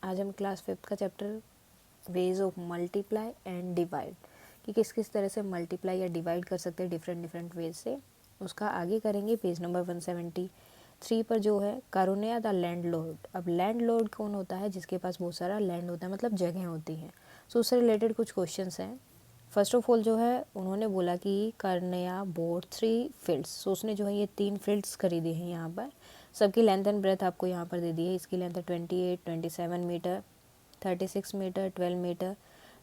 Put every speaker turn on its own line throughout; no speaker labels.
आज हम class 5th का chapter ways of multiply and divide कि किस किस तरह से मल्टीप्लाई या डिवाइड कर सकते हैं डिफरेंट वेज से, उसका आगे करेंगे। पेज नंबर 173 पर जो है कारुण्या द लैंडलॉर्ड। अब लैंडलॉर्ड कौन होता है? जिसके पास बहुत सारा लैंड होता है, मतलब जगह होती है। सो उससे रिलेटेड कुछ क्वेश्चंस हैं। फर्स्ट ऑफ ऑल जो है उन्होंने बोला कि कारुण्या बोट 3 फील्ड्स। सो उसने जो है ये 3 फील्ड्स खरीदे हैं। यहाँ पर सबकी लेंथ एंड ब्रेथ आपको यहाँ पर दे दी है। इसकी लेंथ है 28, 27 metre, 36 metre, 12 metre,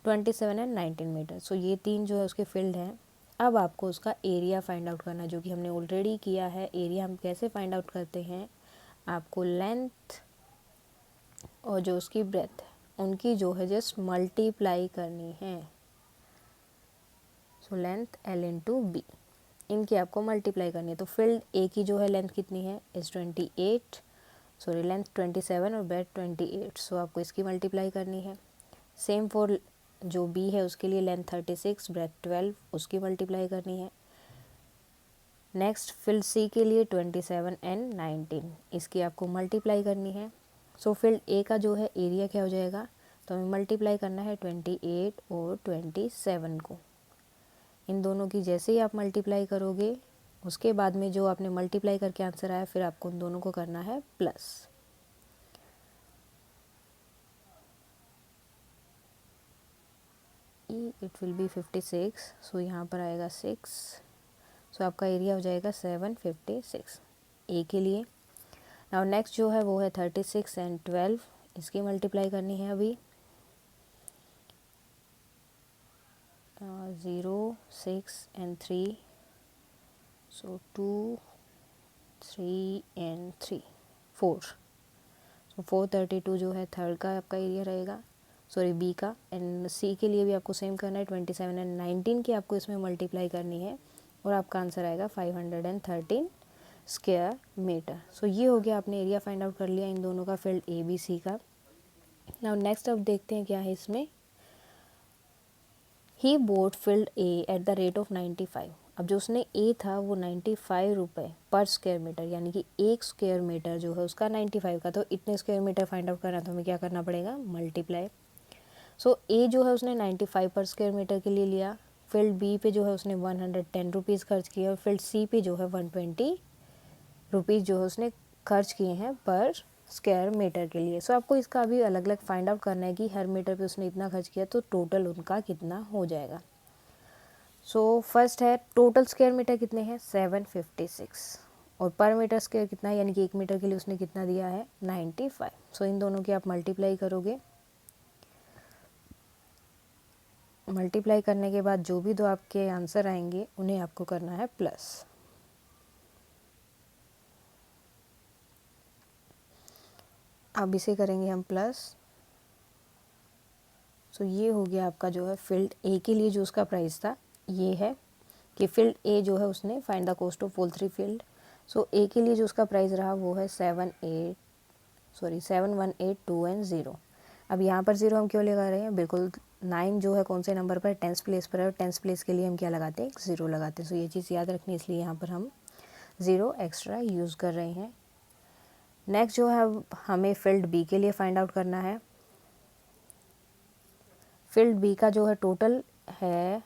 27 and 19 metre. So ये 3 जो है उसके फील्ड हैं। अब आपको उसका एरिया फाइंड आउट करना है, जो कि हमने ऑलरेडी किया है। एरिया हम कैसे फाइंड आउट करते हैं? आपको लेंथ और जो उसकी ब्रेथ है उनकी जो है जस्ट मल्टीप्लाई करनी है। So length L into B, इनकी आपको मल्टीप्लाई करनी है। तो फील्ड ए की जो है लेंथ कितनी है? इस 28, सॉरी लेंथ 27 और ब्रेथ 28। सो आपको इसकी मल्टीप्लाई करनी है। सेम फॉर जो बी है उसके लिए लेंथ 36, ब्रेथ 12, उसकी मल्टीप्लाई करनी है। नेक्स्ट फील्ड सी के लिए 27 एंड 19, इसकी आपको मल्टीप्लाई करनी है। सो फील्ड ए का जो है एरिया क्या हो जाएगा? तो हमें मल्टीप्लाई करना है 28 और 27 को। इन दोनों की जैसे ही आप मल्टीप्लाई करोगे उसके बाद में जो आपने मल्टीप्लाई करके आंसर आया फिर आपको उन दोनों को करना है प्लस। इट विल बी 56, सो यहाँ पर आएगा 6। सो आपका एरिया हो जाएगा 756 ए के लिए। नाउ नेक्स्ट जो है वो है 36 एंड 12, इसकी मल्टीप्लाई करनी है अभी। 0, 6 एंड 3, सो 2, 3 एंड 3, 4। सो 432 जो है थर्ड का आपका एरिया रहेगा, सॉरी बी का। एंड सी के लिए भी आपको सेम करना है। 27 एंड 19 की आपको इसमें मल्टीप्लाई करनी है और आपका आंसर आएगा 513 स्क्वायर मीटर। सो ये हो गया, आपने एरिया फाइंड आउट कर लिया इन दोनों का, फील्ड ए बी सी का। नाउ नेक्स्ट अब देखते हैं क्या है इसमें। He bought field A at the rate of 95। अब जो उसने ए था वो 95 रुपये पर स्क्वायर मीटर, यानी कि 1 स्क्वायर मीटर जो है उसका 95 का। तो इतने स्क्वायर मीटर फाइंड आउट करना तो हमें क्या करना पड़ेगा? मल्टीप्लाई। सो ए जो है उसने 95 पर स्क्वायर मीटर के लिए लिया। फील्ड बी पे जो है उसने 110 रुपीज़ खर्च किए और फील्ड सी पे जो है 120 रुपीज़ जो है उसने खर्च किए हैं पर स्क्वायर मीटर के लिए। सो आपको इसका अभी अलग अलग फाइंड आउट करना है कि हर मीटर पे उसने इतना खर्च किया तो टोटल उनका कितना हो जाएगा। सो फर्स्ट है टोटल स्क्वायर मीटर कितने हैं? 756 और पर मीटर स्क्वायर कितना है, यानी कि 1 मीटर के लिए उसने कितना दिया है? 95। सो इन दोनों की आप मल्टीप्लाई करोगे। मल्टीप्लाई करने के बाद जो भी दो आपके आंसर आएंगे उन्हें आपको करना है प्लस। अब इसे करेंगे हम प्लस। सो ये हो गया आपका जो है फील्ड ए के लिए जो उसका प्राइस था ये है कि फील्ड ए जो है उसने find the cost of all 3 field. So A के लिए जो उसका प्राइस रहा वो है 718 एंड 0। अब यहाँ पर 0 हम क्यों लगा रहे हैं? बिल्कुल 9 जो है कौन से नंबर पर? 10th प्लेस पर है और 10th प्लेस के लिए हम क्या लगाते हैं? 0 लगाते हैं। सो ये चीज़ याद रखनी, इसलिए यहाँ पर हम 0 एक्स्ट्रा यूज़ कर रहे हैं। नेक्स्ट जो है अब हमें फील्ड बी के लिए फाइंड आउट करना है। फील्ड बी का जो है टोटल है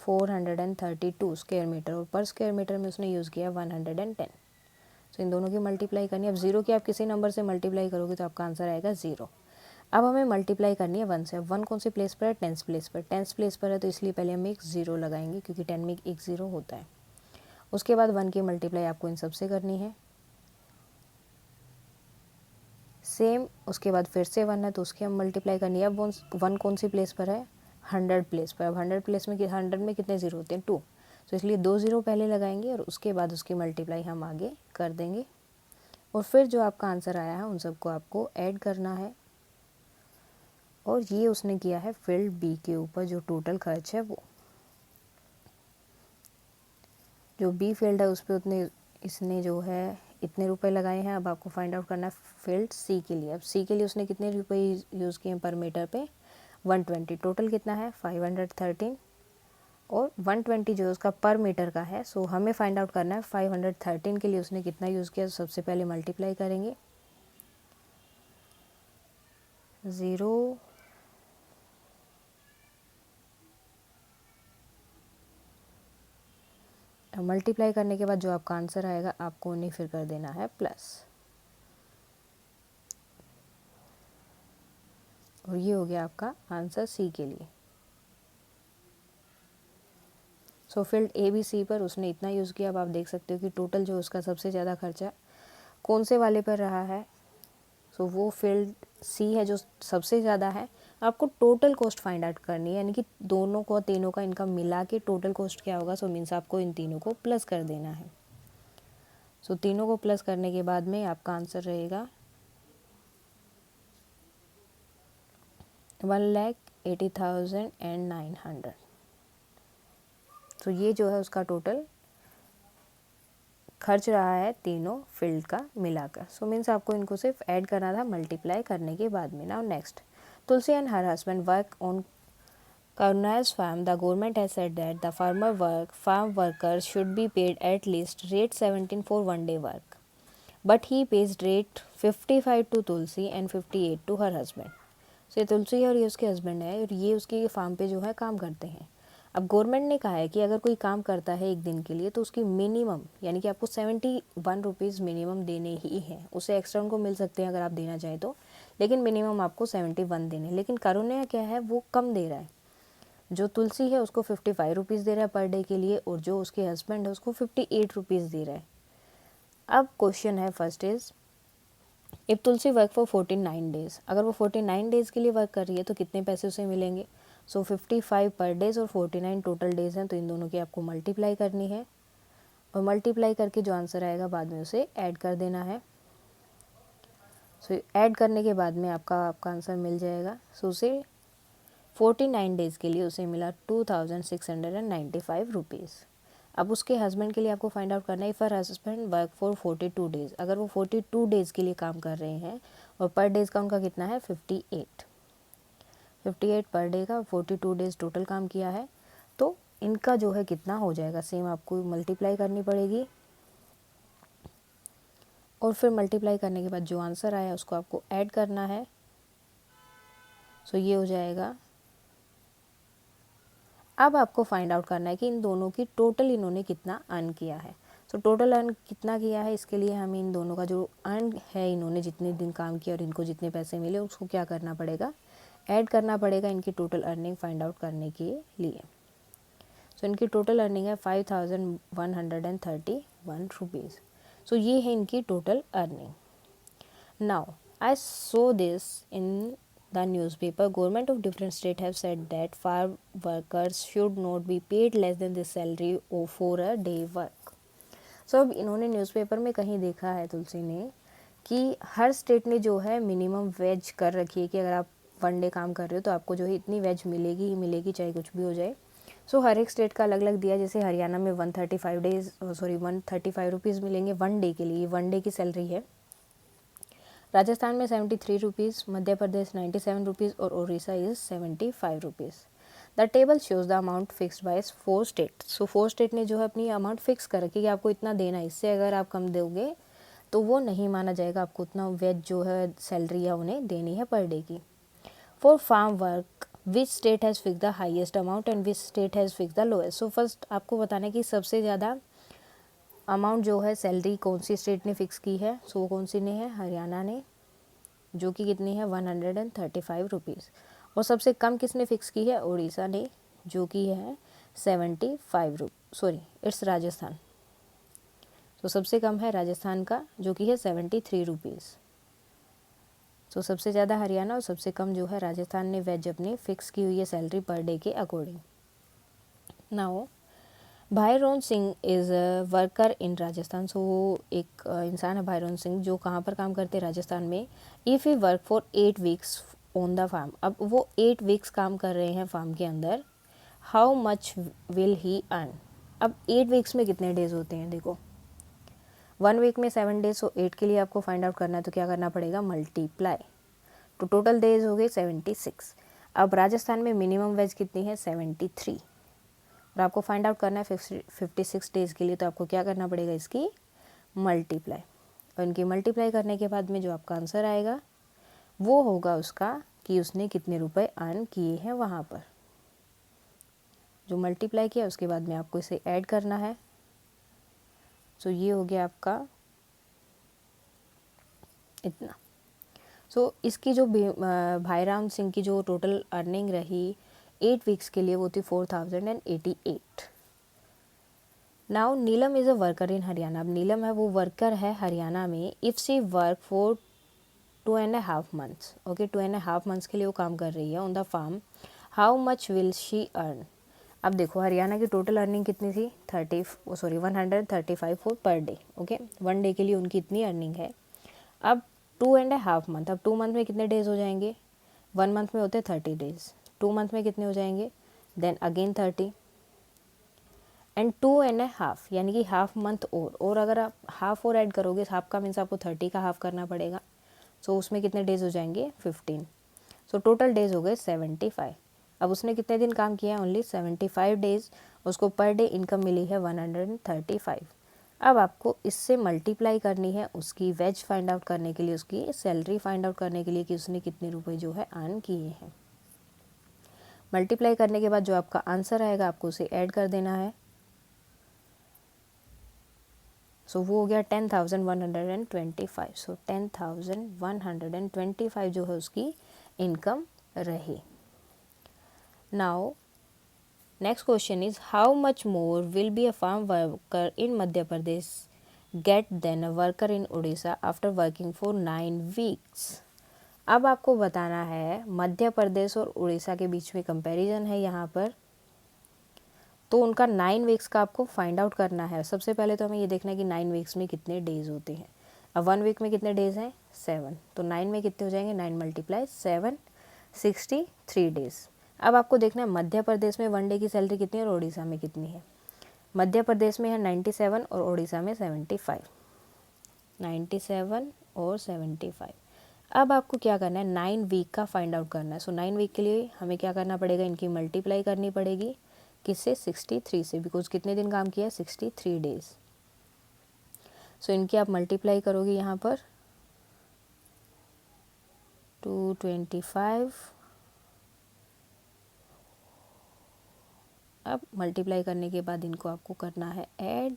432 स्क्वायर मीटर और पर स्क्वायर मीटर में उसने यूज़ किया 110। सो इन दोनों की मल्टीप्लाई करनी है। अब 0 की आप किसी नंबर से मल्टीप्लाई करोगे तो आपका आंसर आएगा 0। अब हमें मल्टीप्लाई करनी है 1 से। अब 1 कौन से प्लेस पर है? 10th प्लेस पर। 10th प्लेस पर है तो इसलिए पहले हम एक 0 लगाएंगे क्योंकि 10 में एक 0 होता है। उसके बाद 1 की मल्टीप्लाई आपको इन सब से करनी है सेम। उसके बाद फिर से 1 है तो उसकी हम मल्टीप्लाई करनी है। अब 1 कौन सी प्लेस पर है? 100 प्लेस पर। अब 100 प्लेस में 100 में कितने 0 होते हैं? 2। तो इसलिए 2 0 पहले लगाएंगे और उसके बाद उसकी मल्टीप्लाई हम आगे कर देंगे और फिर जो आपका आंसर आया है उन सबको आपको ऐड करना है। और ये उसने किया है फील्ड बी के ऊपर जो टोटल खर्च है वो जो बी फील्ड है उस पर उतने इसने जो है इतने रुपए लगाए हैं। अब आपको फाइंड आउट करना है फील्ड सी के लिए। अब सी के लिए उसने कितने रुपए यूज़ किए हैं पर मीटर पे? 120। टोटल कितना है? 513 और 120 जो उसका पर मीटर का है। सो हमें फाइंड आउट करना है 513 के लिए उसने कितना यूज़ किया। तो सबसे पहले मल्टीप्लाई करेंगे। ज़ीरो मल्टीप्लाई करने के बाद जो आपका आंसर आएगा आपको उन्हें फिर कर देना है प्लस, और ये हो गया आपका आंसर सी के लिए। सो फील्ड ए बी सी पर उसने इतना यूज़ किया। अब आप देख सकते हो कि टोटल जो उसका सबसे ज़्यादा खर्चा कौन से वाले पर रहा है। सो वो फील्ड सी है जो सबसे ज़्यादा है। आपको टोटल कॉस्ट फाइंड आउट करनी है, यानी कि दोनों को तीनों का इनका मिला के टोटल कॉस्ट क्या होगा। सो मीन्स आपको इन तीनों को प्लस कर देना है। सो तीनों को प्लस करने के बाद में आपका आंसर रहेगा 1,80,900। तो ये जो है उसका टोटल खर्च रहा है तीनों फील्ड का मिलाकर। सो मीन्स आपको इनको सिर्फ ऐड करना था मल्टीप्लाई करने के बाद में। Now next, Tulsi and her husband work on Karuna's farm. The government has said that the farm workers should be paid at least rate 17 for one day work. But he pays rate 55 to Tulsi and 58 to her husband. So ये तुलसी और ये उसके husband है और ये उसकी farm पे जो है काम करते हैं। अब गवर्नमेंट ने कहा है कि अगर कोई काम करता है एक दिन के लिए तो उसकी मिनिमम यानी कि आपको 71 रुपीज़ मिनिमम देने ही हैं। उससे एक्स्ट्रा उनको मिल सकते हैं अगर आप देना चाहें तो, लेकिन मिनिमम आपको 71 देने। लेकिन कारुण्या क्या है, वो कम दे रहा है। जो तुलसी है उसको 55 रुपीज़ दे रहा है पर डे के लिए, और जो उसके हस्बैंड है उसको 58 रुपीज़ दे रहा है। अब क्वेश्चन है first is, if Tulsi work for 49 days, अगर वो 49 डेज़ के लिए वर्क कर रही है तो कितने पैसे उसे मिलेंगे। सो 55 पर डेज़ और 49 टोटल डेज़ हैं, तो इन दोनों की आपको मल्टीप्लाई करनी है और मल्टीप्लाई करके जो आंसर आएगा बाद में उसे ऐड कर देना है। सो ऐड करने के बाद में आपका आंसर मिल जाएगा। सो उसे 49 डेज़ के लिए उसे मिला 2,695 रुपीज़। अब उसके हस्बैंड के लिए आपको फाइंड आउट करना है, if her husband work for 42 days, अगर वो 42 डेज़ के लिए काम कर रहे हैं और पर डेज़ का उनका कितना है 58 पर डे का, 42 डेज़ टोटल काम किया है, तो इनका जो है कितना हो जाएगा, सेम आपको मल्टीप्लाई करनी पड़ेगी और फिर मल्टीप्लाई करने के बाद जो आंसर आया उसको आपको ऐड करना है। सो ये हो जाएगा। अब आपको फाइंड आउट करना है कि इन दोनों की टोटल इन्होंने कितना अर्न किया है। तो टोटल अर्न कितना किया है, इसके लिए हमें इन दोनों का जो अर्न है, इन्होंने जितने दिन काम किया और इनको जितने पैसे मिले उसको क्या करना पड़ेगा, ऐड करना पड़ेगा इनकी टोटल अर्निंग फाइंड आउट करने के लिए। सो इनकी टोटल अर्निंग है 5,131 रुपीज़। सो ये है इनकी total earning. Now I so this in the newspaper. Government of different state have said that farm workers should not be paid less than the salary for a day work. So अब इन्होंने newspaper में कहीं देखा है तुलसी ने कि हर state ने जो है मिनिमम वेज कर रखी है कि अगर आप वन डे काम कर रहे हो तो आपको जो है इतनी वेज मिलेगी ही मिलेगी, चाहे कुछ भी हो जाए। सो हर एक स्टेट का अलग अलग दिया। जैसे हरियाणा में 135 रुपीज़ मिलेंगे वन डे के लिए, वन डे की सैलरी है। राजस्थान में 73 रुपीज़, मध्य प्रदेश 97 रुपीज़ और Orissa is 75 rupees. The table shows the amount fixed by 4 state. So 4 state ने जो है अपनी अमाउंट फिक्स कर रखी है कि आपको इतना देना है, इससे अगर आप कम दोगे तो वो नहीं माना जाएगा, आपको उतना वेज जो है सैलरी या उन्हें देनी है पर डे की। For farm work which state has fix the highest amount and which state has fix the lowest. So first आपको बताना है कि सबसे ज़्यादा अमाउंट जो है सैलरी कौन सी स्टेट ने फिक्स की है। सो कौन सी ने है, हरियाणा ने, जो कि कितनी है 135 रुपीज़। और सबसे कम किसने फिक्स की है, उड़ीसा ने, जो कि है 75 सॉरी इट्स राजस्थान। तो सबसे कम है राजस्थान का जो कि है 73 रुपीज़। तो सबसे ज़्यादा हरियाणा और सबसे कम जो है राजस्थान ने वेज अपनी फिक्स की हुई है सैलरी पर डे के according. Now Bhairon Singh is a worker in Rajasthan. So वो एक इंसान है भाईरोन सिंह जो कहाँ पर काम करते हैं, राजस्थान में। If he work for 8 weeks on the farm, अब वो 8 वीक्स काम कर रहे हैं फार्म के अंदर, how much will he earn. अब 8 वीक्स में कितने डेज होते हैं, देखो 1 वीक में 7 डेज, सो 8 के लिए आपको फाइंड आउट करना है तो क्या करना पड़ेगा, मल्टीप्लाई। तो टोटल डेज हो गए 76। अब राजस्थान में मिनिमम वेज कितनी है 73, और आपको फाइंड आउट करना है 56 डेज़ के लिए, तो आपको क्या करना पड़ेगा, इसकी मल्टीप्लाई। और इनकी मल्टीप्लाई करने के बाद में जो आपका आंसर आएगा वो होगा उसका कि उसने कितने रुपए अर्न किए हैं वहाँ पर। जो मल्टीप्लाई किया उसके बाद में आपको इसे ऐड करना है। सो ये हो गया आपका इतना। सो इसकी जो भाईराम सिंह की जो टोटल अर्निंग रही 8 वीक्स के लिए वो थी 4088। Now Neelam is a worker in Haryana. अब नीलम है वो वर्कर है हरियाणा में। If she work for 2.5 months, okay 2.5 months के लिए वो काम कर रही है on the farm, how much will she earn. अब देखो हरियाणा की टोटल अर्निंग कितनी थी 135 for per day, okay 1 day के लिए उनकी इतनी अर्निंग है। अब 2.5 मंथ, अब 2 मंथ में कितने डेज हो जाएंगे, 1 मंथ में होते हैं 30 डेज, 2 मंथ में कितने हो जाएंगे, देन अगेन 30 एंड 2.5 यानी कि हाफ मंथ और अगर आप हाफ और ऐड करोगे, हाफ का मीन्स आपको 30 का हाफ करना पड़ेगा। सो उसमें कितने डेज हो जाएंगे 15। सो टोटल डेज हो गए 75। अब उसने कितने दिन काम किया है, ओनली 75 डेज। उसको पर डे इनकम मिली है 135। अब आपको इससे मल्टीप्लाई करनी है उसकी वेज फाइंड आउट करने के लिए, उसकी सैलरी फाइंड आउट करने के लिए कि उसने कितने रुपए जो है अर्न किए हैं। मल्टीप्लाई करने के बाद जो आपका आंसर आएगा आपको उसे ऐड कर देना है। सो वो हो गया 10,125। सो 10,125 जो है उसकी इनकम रही। Now next question is how much more will be a farm worker in Madhya Pradesh get then a worker in Orissa after working for 9 weeks. अब आपको बताना है मध्य प्रदेश और उड़ीसा के बीच में कंपैरिजन है यहाँ पर, तो उनका 9 वीक्स का आपको फाइंड आउट करना है। सबसे पहले तो हमें ये देखना है कि 9 वीक्स में कितने डेज होते हैं। अब 1 वीक में कितने डेज हैं 7, तो 9 में कितने हो जाएंगे 9 मल्टीप्लाई 7, 63 डेज। अब आपको देखना है मध्य प्रदेश में 1 डे की सैलरी कितनी है और उड़ीसा में कितनी है। मध्य प्रदेश में है 97 और उड़ीसा में 75, 97 और 75। अब आपको क्या करना है 9 वीक का फाइंड आउट करना है। सो 9 वीक के लिए हमें क्या करना पड़ेगा, इनकी मल्टीप्लाई करनी पड़ेगी किससे 63 से, बिकॉज कितने दिन काम किया 63 डेज। सो इनकी आप मल्टीप्लाई करोगे यहाँ पर 225। अब मल्टीप्लाई करने के बाद इनको आपको करना है ऐड।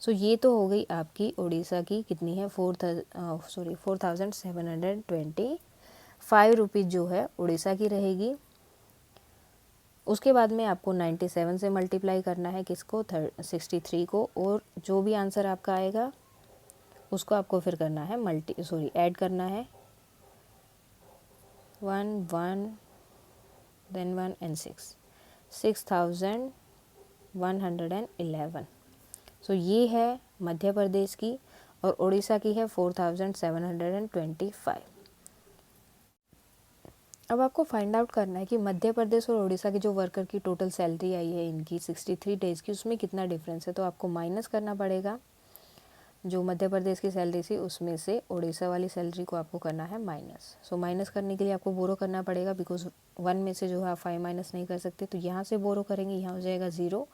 सो ये तो हो गई आपकी उड़ीसा की कितनी है 4,725 रुपीज़ जो है उड़ीसा की रहेगी। उसके बाद में आपको 97 से मल्टीप्लाई करना है किसको 63 को, और जो भी आंसर आपका आएगा उसको आपको फिर करना है ऐड करना है 1 1 देन 1 एंड 6, 6,111। सो ये है मध्य प्रदेश की और उड़ीसा की है 4,725। अब आपको फाइंड आउट करना है कि मध्य प्रदेश और उड़ीसा की जो वर्कर की टोटल सैलरी आई है इनकी 63 डेज़ की, उसमें कितना डिफरेंस है। तो आपको माइनस करना पड़ेगा, जो मध्य प्रदेश की सैलरी थी उसमें से उड़ीसा वाली सैलरी को आपको करना है माइनस। सो माइनस करने के लिए आपको बोरो करना पड़ेगा, बिकॉज 1 में से जो है 5 माइनस नहीं कर सकते, तो यहाँ से बोरो करेंगे, यहाँ हो जाएगा 0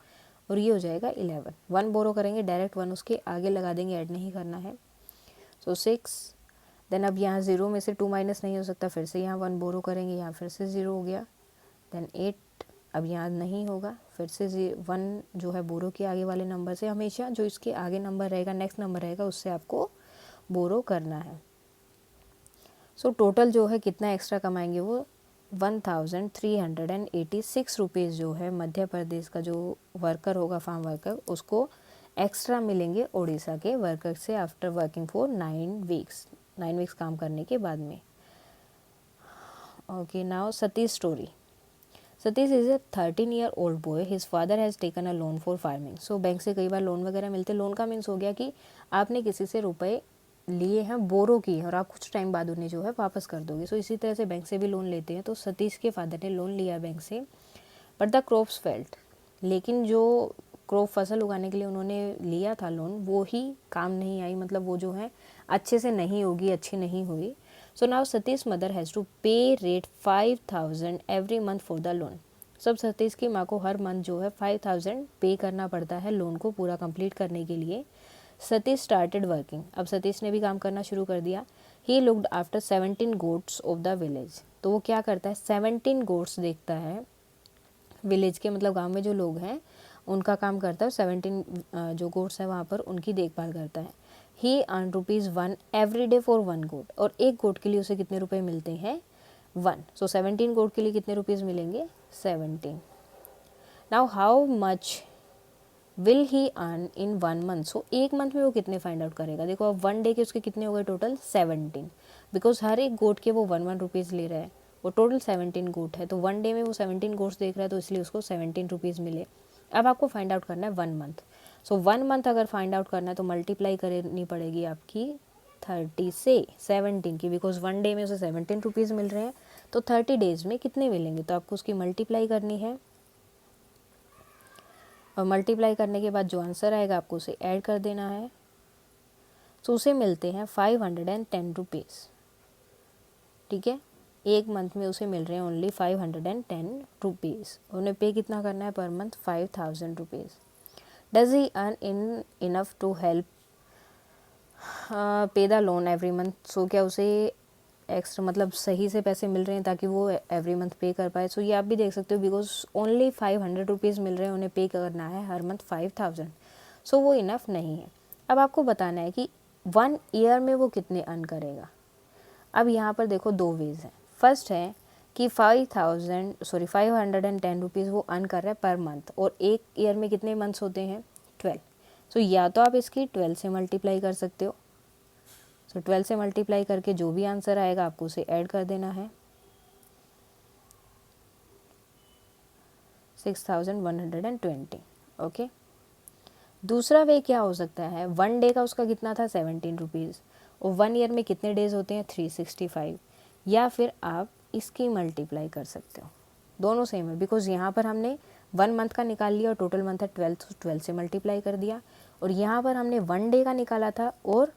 और ये हो जाएगा 11। 1 बोरो करेंगे डायरेक्ट 1 उसके आगे लगा देंगे, ऐड नहीं करना है। सो 6, देन अब यहाँ 0 में से 2 माइनस नहीं हो सकता, फिर से यहाँ 1 बोरो करेंगे, यहाँ फिर से 0 हो गया। देन 8, अब यहाँ नहीं होगा, फिर से 1 जो है बोरो के आगे वाले नंबर से, हमेशा जो इसके आगे नंबर रहेगा नेक्स्ट नंबर रहेगा उससे आपको बोरो करना है। सो टोटल जो है कितना एक्स्ट्रा कमाएंगे वो 1,386 रुपीज़ जो है मध्य प्रदेश का जो वर्कर होगा फार्म वर्कर उसको एक्स्ट्रा मिलेंगे उड़ीसा के वर्कर से आफ्टर वर्किंग फॉर 9 वीक्स काम करने के बाद में। Okay, now Satish story. Satish is a 13-year-old boy. His father has taken a loan for farming. So bank से कई बार लोन वगैरह मिलते। लोन का मीन्स हो गया कि आपने किसी से रुपए लिए हैं, बोरो किए हैं और आप कुछ टाइम बाद उन्हें जो है वापस कर दोगे। सो इसी तरह से बैंक से भी लोन लेते हैं। तो सतीश के फादर ने लोन लिया बैंक से, बट द क्रॉप्स फेल्ड। लेकिन जो क्रॉप फसल उगाने के लिए उन्होंने लिया था लोन वो ही काम नहीं आई, मतलब वो जो है अच्छे से नहीं होगी, अच्छी नहीं हुई। So now Satish mother has to pay rate 5,000 every month for the loan. सब सतीश की माँ को हर मंथ जो है 5,000 पे करना पड़ता है लोन को पूरा कंप्लीट करने के लिए। Satish started working. अब सतीश ने भी काम करना शुरू कर दिया। He looked after 17 goats of the village. तो वो क्या करता है, 17 गोट्स देखता है, विलेज के मतलब गांव में जो लोग हैं उनका काम करता है, 17 जो गोट्स हैं वहाँ पर उनकी देखभाल करता है। ही अर्न ₹1 एवरी डे फॉर 1 गोट, और एक गोट के लिए उसे कितने रुपए मिलते हैं, 1। सो 17 गोट के लिए कितने रुपीज़ मिलेंगे, 17। Now how much will he earn in 1 मंथ। सो एक मंथ में वो कितने फाइंड आउट करेगा। देखो अब 1 डे के उसके कितने हो गए टोटल, 17, बिकॉज हर एक गोट के वो 1 रुपीज़ ले रहा है, वो टोटल 17 गोट है, तो 1 डे में वो 17 गोट्स देख रहा है, तो इसलिए उसको 17 रुपीज़ मिले। अब आपको फाइंड आउट करना है 1 मंथ। सो 1 मंथ अगर फाइंड आउट करना है तो मल्टीप्लाई करनी पड़ेगी आपकी 30 से 17 की, बिकॉज 1 डे में उसे 17 रुपीज़ मिल रहे हैं, तो 30 डेज में कितने मिलेंगे, तो आपको उसकी मल्टीप्लाई करनी है, और मल्टीप्लाई करने के बाद जो आंसर आएगा आपको उसे ऐड कर देना है। तो उसे मिलते हैं 510 रुपीज़, ठीक है। एक मंथ में उसे मिल रहे हैं ओनली 510 रुपीज़। उन्हें पे कितना करना है per month, 5000 rupees. Does he earn enough to help pay the loan every month. So क्या उसे एक्स्ट्रा मतलब सही से पैसे मिल रहे हैं ताकि वो एवरी मंथ पे कर पाए। सो ये आप भी देख सकते हो, बिकॉज ओनली 500 रुपीज़ मिल रहे हैं, उन्हें पे करना है हर मंथ 5000, सो वो इनफ नहीं है। अब आपको बताना है कि 1 ईयर में वो कितने अर्न करेगा। अब यहाँ पर देखो 2 वेज हैं। फर्स्ट है कि 510 रुपीज़ वो अर्न कर रहा है पर मंथ, और एक ईयर में कितने मंथ्स होते हैं, 12। सो या तो आप इसकी 12 से मल्टीप्लाई कर सकते हो। सो 12 से मल्टीप्लाई करके जो भी आंसर आएगा आपको उसे ऐड कर देना है, 6120। ओके। दूसरा वे क्या हो सकता है, 1 डे का उसका कितना था, 17 रुपीज़, और 1 ईयर में कितने डेज होते हैं, 365। या फिर आप इसकी मल्टीप्लाई कर सकते हो, दोनों सेम है, बिकॉज यहाँ पर हमने 1 मंथ का निकाल लिया और टोटल मंथ है 12, तो 12 से मल्टीप्लाई कर दिया। और यहाँ पर हमने 1 डे का निकाला था, और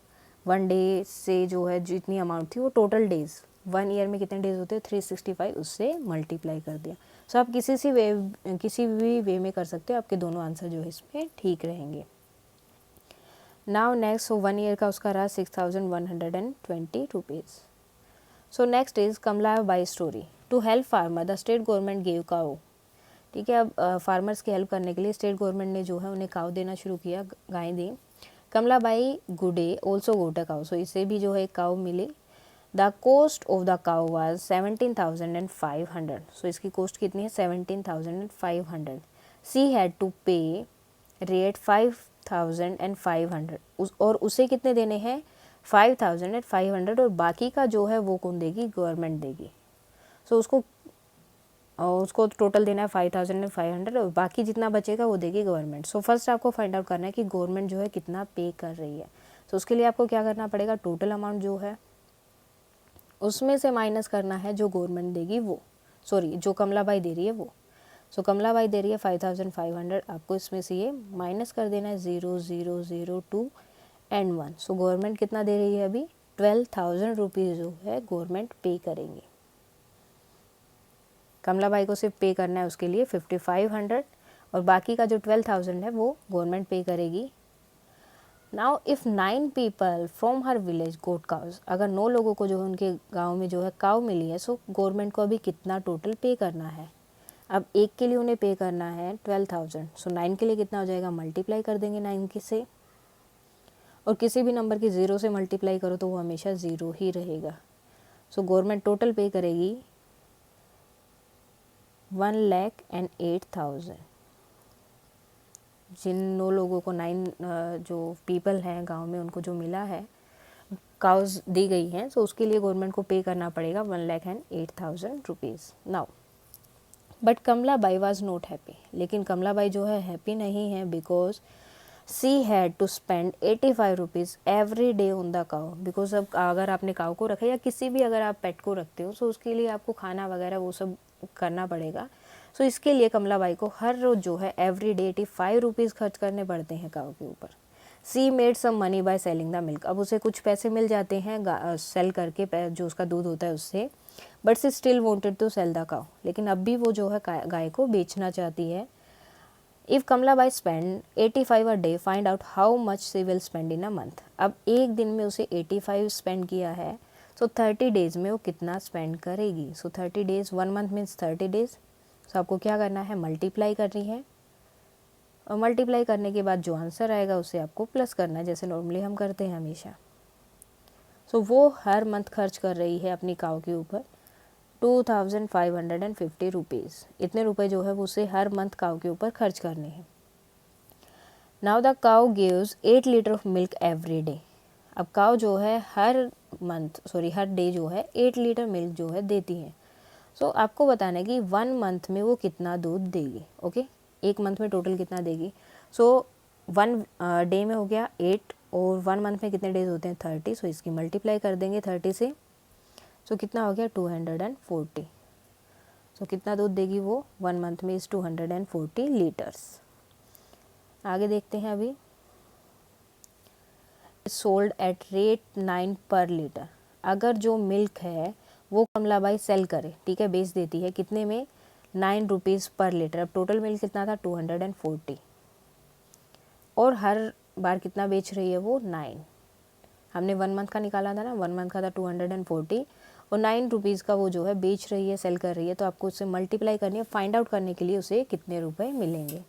1 डे से जो है जितनी अमाउंट थी वो टोटल डेज, 1 ईयर में कितने डेज होते हैं, 365, उससे मल्टीप्लाई कर दिया। सो आप किसी भी वे में कर सकते हो, आपके दोनों आंसर जो है इसमें ठीक रहेंगे। नाउ नेक्स्ट, सो 1 ईयर का उसका रहा 6120 rupees. So next is Kamla Bai story. To help farmer the state government gave cow. ठीक है, अब फार्मर्स की हेल्प करने के लिए स्टेट गवर्नमेंट ने जो है उन्हें काउ देना शुरू किया, गाय दी। Kamla Bai Gude also got a cow. So इसे भी जो है एक काउ मिली। The cost of the cow was 17,500। So इसकी कोस्ट कितनी है, 17,500। She had to pay rate 5,500, और उसे कितने देने हैं, 5,500, और बाकी का जो है वो कौन देगी, गवर्नमेंट देगी। सो उसको टोटल देना है 5,500, और बाकी जितना बचेगा वो देगी गवर्नमेंट। सो फर्स्ट आपको फाइंड आउट करना है कि गवर्नमेंट जो है कितना पे कर रही है। तो उसके लिए आपको क्या करना पड़ेगा, टोटल अमाउंट जो है उसमें से माइनस करना है जो गवर्नमेंट देगी वो, सॉरी जो कमलाबाई दे रही है वो। सो कमलाबाई दे रही है 5,500, आपको इसमें से ये माइनस कर देना है 0 0 0 2 एंड 1। सो गवर्नमेंट कितना दे रही है अभी, 12,000 रुपीज़ जो है गवर्नमेंट पे करेंगे। कमलाबाई को सिर्फ पे करना है उसके लिए 5,500, और बाकी का जो 12,000 है वो गवर्नमेंट पे करेगी। Now if 9 people from her village got cows. अगर 9 लोगों को जो है उनके गांव में जो है काउ मिली है, सो गवर्नमेंट को अभी कितना टोटल पे करना है। अब एक के लिए उन्हें पे करना है 12,000। सो 9 के लिए कितना हो जाएगा, मल्टीप्लाई कर देंगे 9 के से, और किसी भी नंबर की 0 से मल्टीप्लाई करो तो वो हमेशा 0 ही रहेगा। सो गवर्नमेंट टोटल पे करेगी 1,08,000। जिन 9 लोगों को 9 जो पीपल हैं गांव में उनको जो मिला है, काउज दी गई हैं, सो उसके लिए गवर्नमेंट को पे करना पड़ेगा 1,08,000 rupees. Now but Kamla Bai was not happy. लेकिन कमला बाई जो है हैप्पी नहीं है, because she had to spend 85 rupees every day on the cow. Because अब अगर आपने काउ को रखा या किसी भी अगर आप पेट को रखते हो, सो उसके लिए आपको खाना वगैरह वो सब करना पड़ेगा। सो इसके लिए कमला बाई को हर रोज़ जो है एवरी डे 85 रुपीज़ खर्च करने पड़ते हैं काउ के ऊपर। She made some money by selling the milk. अब उसे कुछ पैसे मिल जाते हैं सेल करके, जो उसका दूध होता है उससे। But she still wanted to sell the cow. लेकिन अब भी वो जो है गाय को बेचना चाहती है। If Kamla Bai spend 85 a day, find out how much she will spend in a month. अब एक दिन में उसे 85 स्पेंड किया है, सो 30 डेज़ में वो कितना स्पेंड करेगी। सो 30 डेज़, 1 मंथ मीन्स 30 डेज़। सो आपको क्या करना है, मल्टीप्लाई करनी है, और मल्टीप्लाई करने के बाद जो आंसर आएगा उसे आपको प्लस करना है, जैसे नॉर्मली हम करते हैं हमेशा। सो वो हर मंथ खर्च कर रही है अपनी काऊ के ऊपर 2550 रुपीज़। इतने रुपए जो है वो उसे हर मंथ काऊ के ऊपर खर्च करने हैं। Now the cow gives 8 litre of milk every day. अब काऊ जो है हर डे जो है 8 लीटर मिल्क जो है देती है। सो आपको बताना है कि 1 मंथ में वो कितना दूध देगी। ओके, एक मंथ में टोटल कितना देगी। सो 1 डे में हो गया 8, और 1 मंथ में कितने डेज होते हैं 30। सो इसकी मल्टीप्लाई कर देंगे 30 से। सो कितना हो गया 240। सो कितना दूध देगी वो 1 मंथ में, इस 240 लीटर्स। आगे देखते हैं अभी। सोल्ड एट रेट 9 पर लीटर। अगर जो मिल्क है वो कमलाबाई सेल करे, ठीक है, बेच देती है, कितने में, 9 रुपीज़ पर लीटर। अब टोटल मिल्क कितना था 240, और हर बार कितना बेच रही है वो 9। हमने 1 मंथ का निकाला था ना, 1 मंथ का था 240, और 9 रुपीज़ का वो जो है बेच रही है, सेल कर रही है। तो आपको उससे मल्टीप्लाई करनी है, फाइंड आउट करने के लिए उसे कितने रुपए मिलेंगे।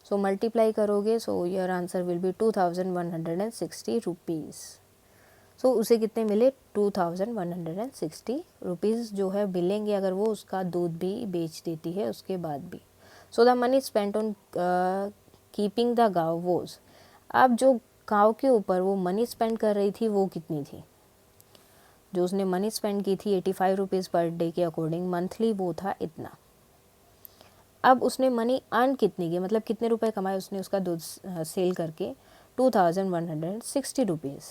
सो मल्टीप्लाई करोगे, so your answer will be 2160 rupees. So उसे कितने मिले 2160 रुपीज़ जो है मिलेंगे, अगर वो उसका दूध भी बेच देती है उसके बाद भी। So the money spent on keeping the cow was. अब जो गाँव के ऊपर वो मनी स्पेंड कर रही थी वो कितनी थी, जो उसने मनी स्पेंड की थी 85 रुपीज़ पर डे के अकॉर्डिंग, मंथली वो था इतना। अब उसने मनी अर्न कितनी की, मतलब कितने रुपए कमाए उसने उसका दूध सेल करके, 2160 रुपीज़।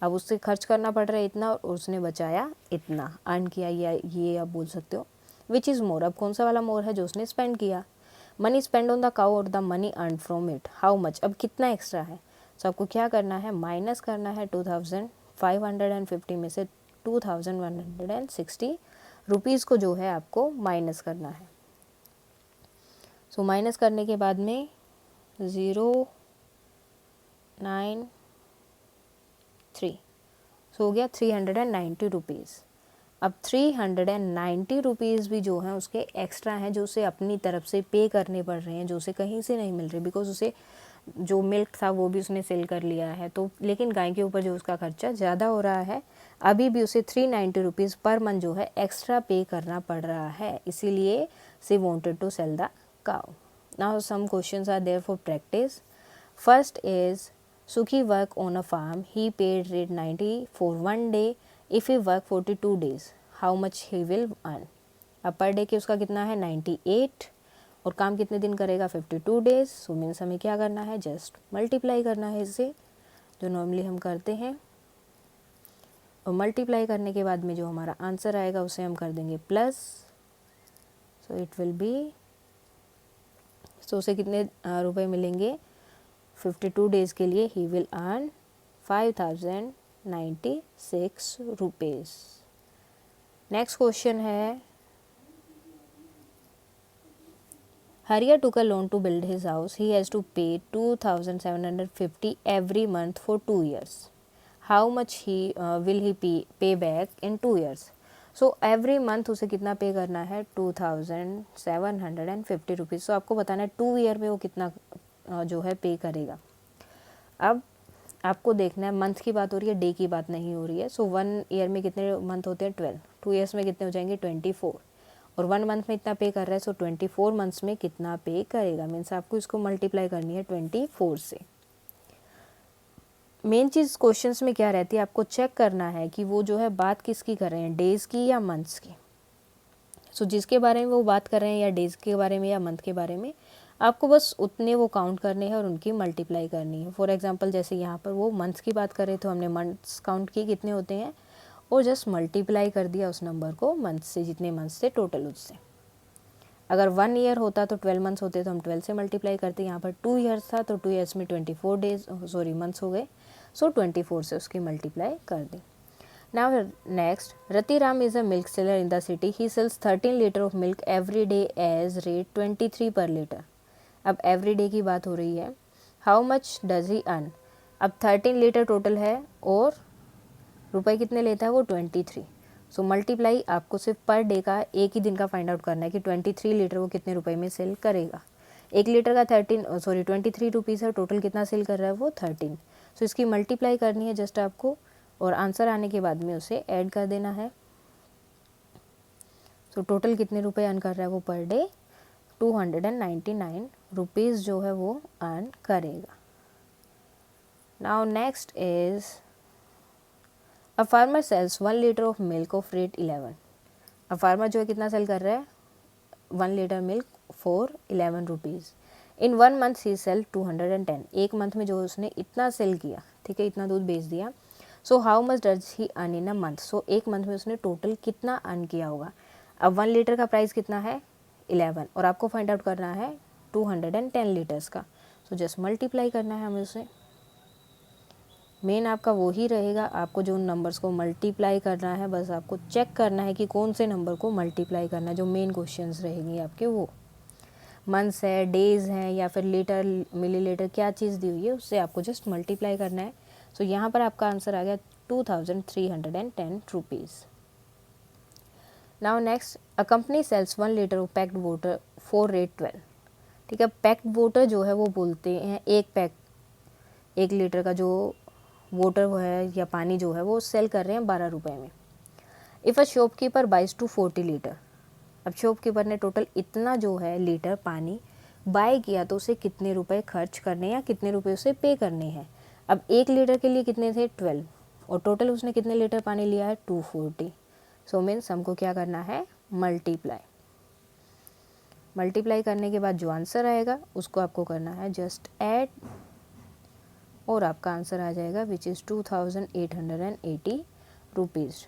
अब उससे खर्च करना पड़ रहा है इतना, और उसने बचाया इतना, अर्न किया, या ये आप बोल सकते हो। विच इज़ मोर, अब कौन सा वाला मोर है, जो उसने स्पेंड किया। Money spend on the cow और the money earn from it, how much, अब कितना एक्स्ट्रा है। तो आपको क्या करना है, माइनस करना है 2550 में से 2160 रुपीज़ को जो है आपको माइनस करना है। सो माइनस करने के बाद में 093, सो हो गया 390 रुपीज़। अब 390 रुपीज़ भी जो हैं उसके एक्स्ट्रा हैं, जो उसे अपनी तरफ से पे करने पड़ रहे हैं, जो उसे कहीं से नहीं मिल रहे, बिकॉज उसे जो मिल्क था वो भी उसने सेल कर लिया है। तो लेकिन गाय के ऊपर जो उसका खर्चा ज़्यादा हो रहा है, अभी भी उसे 390 रुपीज़ पर मंथ जो है एक्स्ट्रा पे करना पड़ रहा है, इसीलिए she wanted to sell the cow. Now some questions are there for practice. First is Sukhi work on a farm. He paid rate 90 for 1 day. If he work 42 days, how much he will earn? अब पर day के उसका कितना है 98, और काम कितने दिन करेगा 52 डेज। सो मीन्स हमें क्या करना है, जस्ट मल्टीप्लाई करना है इससे, जो नॉर्मली हम करते हैं, और मल्टीप्लाई करने के बाद में जो हमारा आंसर आएगा उसे हम कर देंगे plus. So it will be, so उसे कितने रुपए मिलेंगे 52 डेज़ के लिए, he will earn 5096 rupees. Next question है, Hariya took a loan to build his house. He has to pay 2750 every month for 2 years. How much will he pay back in 2 years? So every month उसे कितना पे करना है 2750 rupees. सो आपको बताना है 2 year में वो कितना जो है पे करेगा। अब आपको देखना है, मंथ की बात हो रही है, डे की बात नहीं हो रही है। सो 1 ईयर में कितने मंथ होते हैं 12, 2 ईयर्स में कितने हो जाएंगे 24, और 1 मंथ में इतना पे कर रहा है। सो 24 मंथ्स में कितना पे करेगा, मीन्स आपको इसको मल्टीप्लाई करनी है 24 से। मेन चीज़ क्वेश्चंस में क्या रहती है, आपको चेक करना है कि वो जो है बात किसकी कर रहे हैं, डेज़ की या मंथ्स की। सो जिसके बारे में वो बात कर रहे हैं, या डेज़ के बारे में या मंथ के बारे में, आपको बस उतने वो काउंट करने हैं और उनकी मल्टीप्लाई करनी है। फॉर एग्जांपल जैसे यहाँ पर वो मंथ्स की बात करें तो हमने मंथ्स काउंट किए कितने होते हैं, और जस्ट मल्टीप्लाई कर दिया उस नंबर को मंथ से, जितने मंथ्स थे टोटल उससे। अगर 1 ईयर होता तो 12 मंथ्स होते तो हम 12 से मल्टीप्लाई करते। यहाँ पर 2 ईयर्स था तो 2 ईयर्स में 24 मंथ्स हो गए। सो 24 से उसकी मल्टीप्लाई कर दी। Now next, Ratiram is a milk seller in the city. He sells 13 liter of milk every day as rate 23 per liter. अब एवरी डे की बात हो रही है। How much does he earn, अब 13 लीटर टोटल है और रुपए कितने लेता है वो 23। सो मल्टीप्लाई आपको सिर्फ पर डे का एक ही दिन का फाइंड आउट करना है कि 23 लीटर वो कितने रुपए में सेल करेगा। 1 लीटर का 23 रुपीज़ है, टोटल कितना सेल कर रहा है वो 13। सो इसकी मल्टीप्लाई करनी है जस्ट आपको, और आंसर आने के बाद में उसे ऐड कर देना है। सो टोटल कितने रुपए अर्न कर रहा है वो पर डे, 299 रुपीज़ जो है वो अर्न करेगा। Now next is a farmer sells 1 litre of milk of rate 11। अब फार्मर जो है कितना सेल कर रहा है, 1 litre milk for 11 rupees. In 1 month he sell 210। एक मंथ में जो उसने इतना सेल किया, ठीक है, इतना दूध बेच दिया। So how much does he earn in a month. So एक मंथ में उसने टोटल कितना अर्न किया होगा। अब 1 लीटर का प्राइस कितना है 11, और आपको फाइंड आउट करना है 210 लीटर्स का। सो जस्ट मल्टीप्लाई करना है हमें उसे। मेन आपका वो ही रहेगा, आपको जो नंबर्स को मल्टीप्लाई करना है, बस आपको चेक करना है कि कौन से नंबर को मल्टीप्लाई करना है। जो मेन क्वेश्चंस रहेंगे आपके वो मंथ्स है, डेज हैं, या फिर लीटर मिलीलीटर क्या चीज़ दी हुई है उससे आपको जस्ट मल्टीप्लाई करना है। सो यहाँ पर आपका आंसर आ गया 2310 rupees. Now next, a company sells 1 litre of packed water for rate 12। ठीक है, पैक्ड वाटर जो है वो बोलते हैं एक पैक, 1 लीटर का जो वाटर है या पानी जो है वो सेल कर रहे हैं 12 रुपए में। If a shopkeeper buys two 40 litre. अब शॉपकीपर ने टोटल इतना जो है लीटर पानी बाय किया, तो उसे कितने रुपए खर्च करने या कितने रुपए उसे पे करने हैं। अब 1 लीटर के लिए कितने थे 12, और टोटल उसने कितने लीटर पानी लिया है 240। सो मीन्स हमको क्या करना है मल्टीप्लाई। मल्टीप्लाई करने के बाद जो आंसर आएगा उसको आपको करना है जस्ट ऐड, और आपका आंसर आ जाएगा विच इज़ 2880 रुपीज़।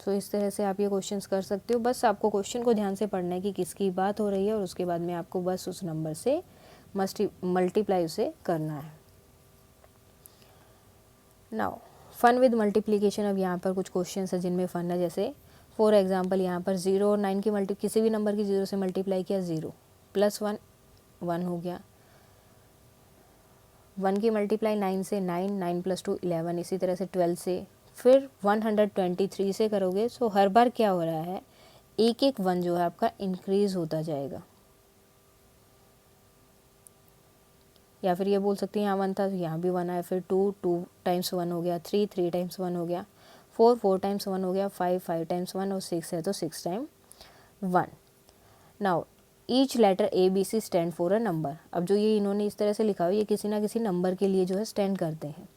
तो इस तरह से आप ये क्वेश्चंस कर सकते हो। बस आपको क्वेश्चन को ध्यान से पढ़ना है कि किसकी बात हो रही है, और उसके बाद में आपको बस उस नंबर से मल्टीप्लाई उसे करना है। Now fun with multiplication. अब यहाँ पर कुछ क्वेश्चंस है जिनमें फ़न है, जैसे फॉर एग्जांपल यहाँ पर 0 और 9 की किसी भी नंबर की 0 से मल्टीप्लाई किया 0, +1 1 हो गया। 1 की मल्टीप्लाई 9 से 9, 9 + 2 11, इसी तरह से 12 से, फिर 123 से करोगे। सो हर बार क्या हो रहा है, एक एक 1 जो है आपका इंक्रीज होता जाएगा। या फिर ये बोल सकते हैं यहाँ 1 था तो यहाँ भी 1 आया, फिर 2 टाइम्स 1 हो गया, 3 टाइम्स 1 हो गया, 4 टाइम्स 1 हो गया, 5 टाइम्स 1, और 6 है तो 6 time 1। Now each letter ABC stand for a number. अब जो ये इन्होंने इस तरह से लिखा हो, ये किसी ना किसी नंबर के लिए जो है स्टैंड करते हैं।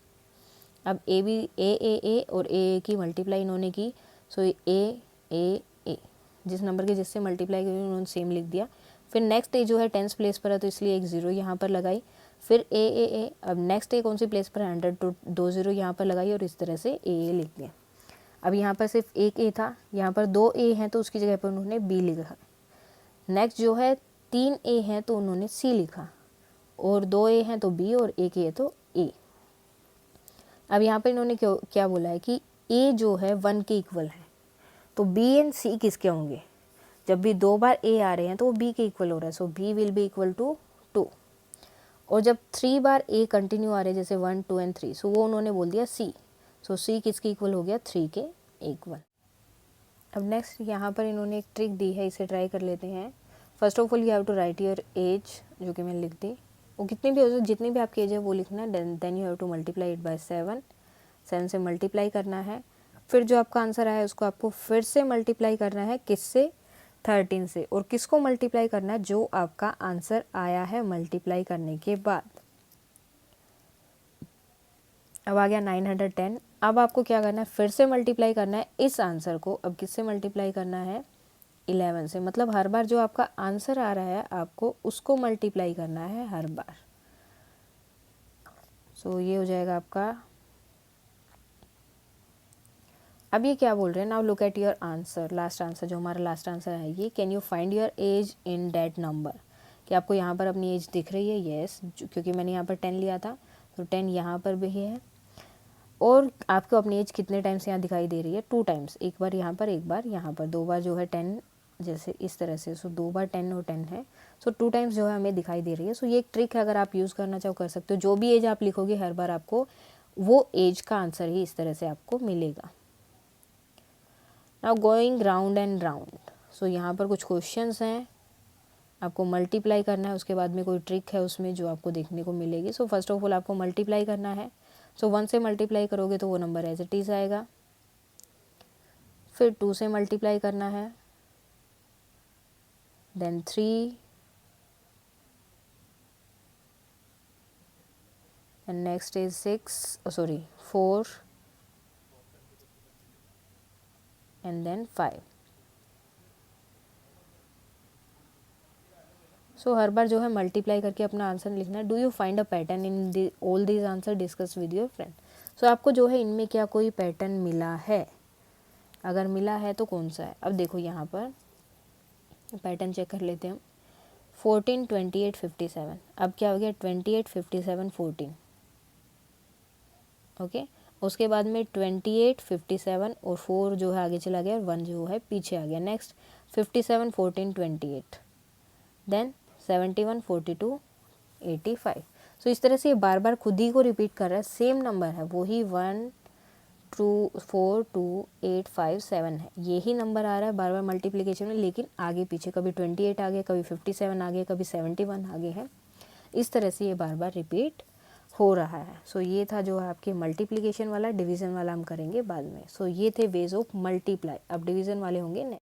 अब ए और ए की मल्टीप्लाई इन्होंने की, सो ए जिस नंबर के जिससे मल्टीप्लाई की उन्होंने सेम लिख दिया। फिर नेक्स्ट ए जो है 10th प्लेस पर है तो इसलिए एक 0 यहाँ पर लगाई, फिर ए। अब नेक्स्ट ए कौन सी प्लेस पर है 100, तो 2 0 यहाँ पर लगाई, और इस तरह से ए लिख दिया। अब यहाँ पर सिर्फ एक ए था, यहाँ पर 2 ए हैं तो उसकी जगह पर उन्होंने बी लिखा। नेक्स्ट जो है 3 ए हैं तो उन्होंने सी लिखा, और 2 ए हैं तो बी, और 1 ए तो ए। अब यहाँ पर इन्होंने क्या बोला है कि ए जो है 1 के इक्वल है, तो बी एंड सी किसके होंगे। जब भी 2 बार ए आ रहे हैं तो वो बी के इक्वल हो रहा है, so B will be equal to 2। और जब 3 बार ए कंटिन्यू आ रहे हैं, जैसे 1 2 एंड 3, सो वो उन्होंने बोल दिया सी, सो सी किसके इक्वल हो गया 3 के इक्वल। अब नेक्स्ट यहाँ पर इन्होंने एक ट्रिक दी है, इसे ट्राई कर लेते हैं। First of all you have to write your age, जो कि मैंने लिख दी, वो कितनी भी हो जाए, जितनी भी आपकी एज है वो लिखना है। Then you have to multiply it by 7 से मल्टीप्लाई करना है। फिर जो आपका आंसर आया उसको आपको फिर से मल्टीप्लाई करना है, किससे 13 से, और किसको मल्टीप्लाई करना है जो आपका आंसर आया है मल्टीप्लाई करने के बाद। अब आ गया 910। अब आपको क्या करना है, फिर से मल्टीप्लाई करना है इस आंसर को। अब किससे मल्टीप्लाई करना है 11 से, मतलब हर बार जो आपका आंसर आ रहा है आपको उसको मल्टीप्लाई करना है हर बार। सो ये हो जाएगा आपका। अब ये क्या बोल रहे हैं, now look at your answer, last answer, जो हमारा लास्ट आंसर है ये, can you find your age in that number. कि आपको यहाँ पर अपनी एज दिख रही है, येस, क्योंकि मैंने यहाँ पर 10 लिया था तो 10 यहाँ पर भी है। और आपको अपनी एज कितने टाइम्स यहाँ दिखाई दे रही है 2 टाइम्स, एक बार यहाँ पर एक बार यहाँ पर, 2 बार जो है 10, जैसे इस तरह से। सो 2 बार 10 और 10 है, सो 2 टाइम्स जो है हमें दिखाई दे रही है। सो ये एक ट्रिक है, अगर आप यूज़ करना चाहो कर सकते हो। जो भी एज आप लिखोगे हर बार आपको वो एज का आंसर ही इस तरह से आपको मिलेगा। Now going round and round, so यहाँ पर कुछ क्वेश्चंस हैं, आपको मल्टीप्लाई करना है, उसके बाद में कोई ट्रिक है उसमें जो आपको देखने को मिलेगी। सो फर्स्ट ऑफ ऑल आपको मल्टीप्लाई करना है। सो 1 से मल्टीप्लाई करोगे तो वो नंबर एज इट इज़ आएगा, फिर 2 से मल्टीप्लाई करना है, then 3 and next is 4 and then 5। So हर बार जो है मल्टीप्लाई करके अपना आंसर लिखना है। Do you find a pattern in all these answer, discuss with your friend. So आपको जो है इनमें क्या कोई पैटर्न मिला है, अगर मिला है तो कौन सा है। अब देखो यहाँ पर पैटर्न चेक कर लेते हैं हम। 14, 28, 57, अब क्या हो गया 28, 57, 14, ओके। उसके बाद में 28, 57 और 4 जो है आगे चला गया, 1 जो है पीछे आ गया। Next 57, 14, 28, then 71, 42, 85। सो इस तरह से ये बार बार खुद ही को रिपीट कर रहा है, सेम नंबर है, वही 1 2 4 2 8 5 7 है, यही नंबर आ रहा है बार बार मल्टीप्लिकेशन में, लेकिन आगे पीछे कभी 28 आ गया, कभी 57 आ गया, कभी 71 आगे है। इस तरह से ये बार बार रिपीट हो रहा है। सो ये था जो है आपके मल्टीप्लिकेशन वाला। डिवीज़न वाला हम करेंगे बाद में। सो ये थे वेज ऑफ मल्टीप्लाई, अब डिवीज़न वाले होंगे।